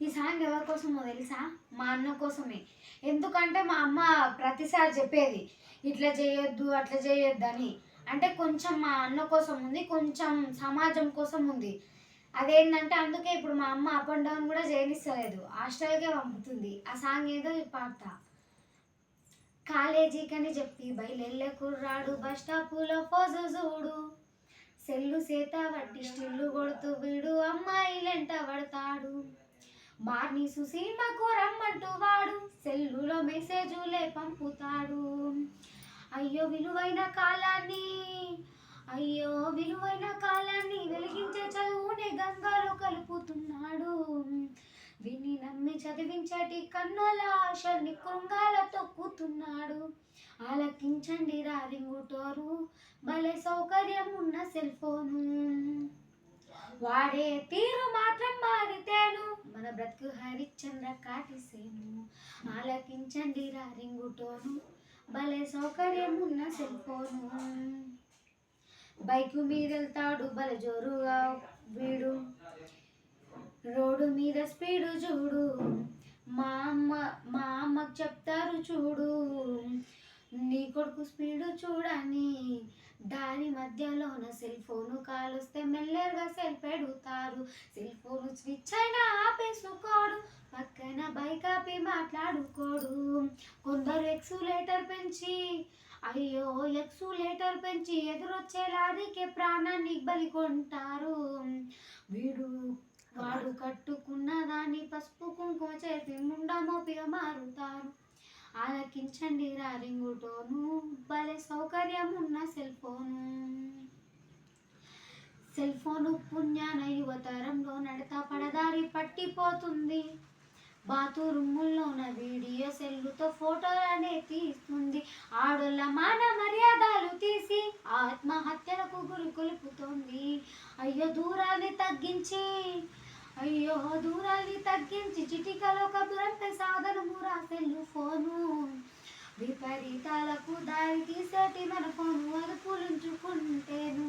ఈ సాంగ్ ఎవరి కోసమో తెలుసా? మా అన్న కోసమే. ఎందుకంటే మా అమ్మ ప్రతిసారి చెప్పేది ఇట్లా చేయొద్దు అట్లా చేయొద్దు అని. అంటే కొంచెం మా అన్న కోసం ఉంది, కొంచెం సమాజం కోసం ఉంది. అదేంటంటే అందుకే ఇప్పుడు మా అమ్మ అప్ అండ్ డౌన్ కూడా చేయనిస్తలేదు, హాస్టల్కే పంపుతుంది. ఆ సాంగ్ ఏదో పాడతా. కాలేజీకని చెప్పి బయలెళ్ళే కుర్రాడు బస్ స్టాపులో పోజు చూడు, సెల్లు సేత వడ్డి స్టిల్లు కొడుతూ వీడు అమ్మాయిలెంట పడతాడు. బార్నీసు సినిమాకు రమ్మంటూ వాడు సెల్లులో మెసేజులే పంపుతాడు. అయ్యో విలువైన కాలాన్ని, అయ్యో విలువైన కాలాన్ని వెలిగించే చదువునే గంగాలో కలుపుతున్నాడు. విని నమ్మి చదివించటి కన్నుల ఆశని కృంగాల తొక్కుతున్నాడు. ఆలకించండి రింగుటోరు, భలే సౌకర్యం ఉన్న సెల్ ఫోను, వాడే తీరు మాత్రం మారితేను మన బ్రతుకు హరిశ్చంద్ర కాటిసేను. ఆలకించండి రింగుటోను, భలే సౌకర్యం ఉన్న సెల్ ఫోను. బైకు మీద వెళ్తాడు భలే జోరుగా వీడు, రోడ్డు మీద స్పీడు చూడు, మా అమ్మకు చెప్తారు చూడు, నీ కొడుకు స్పీడు చూడని. దాని మధ్యలోన సెల్ ఫోను కాలుస్తే మెల్లగా సెల్ పెడుతారు. సెల్ ఫోను స్విచ్ అయినా ఆపేసుకోడు, పక్కన బైక్ ఆపి మాట్లాడుకోడు. కొందరు ఎక్సులేటర్ పెంచి, అయ్యో ఎక్సులేటర్ పెంచి ఎదురొచ్చే లారీకే ప్రాణాన్ని బలి కొంటారు. వాడు కట్టుకున్న దాన్ని పసుపు కుంకుమ చేసి ముండా మోపిగా మారుతారు. ఆలకించండి రింగుటోను, భలే సౌకర్యం ఉన్న సెల్ ఫోను. సెల్ ఫోను పుణ్యాన యువతరంలో నడత పడదారి పట్టిపోతుంది. బాతురూముల్లోన వీడియో సెల్లుతో ఫోటోలనే తీస్తుంది. ఆడోళ్ళ మాన మర్యాదలు తీసి ఆత్మహత్యలకు గురి కొలుపుతోంది. అయ్యో దూరాన్ని తగ్గించి చిటికలో కబురంపై సాధనమురా సెల్లు ఫోను. విపరీతాలకు దారి తీసేటి మన ఫోను అదుపులుంచుకుంటేను.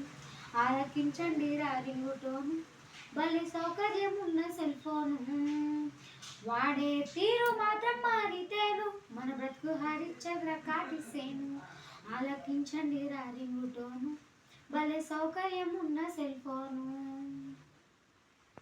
ఆలకించండి రింగుటోను, భలే సౌకర్యం ఉన్న సెల్ ఫోను, వాడే తీరు మాత్రం మారితేను మన బ్రతుకు హరిశ్చంద్ర కాటిసేను. ఆలకించండి రింగుటోను, భలే సౌకర్యం ఉన్న సెల్ ఫోను.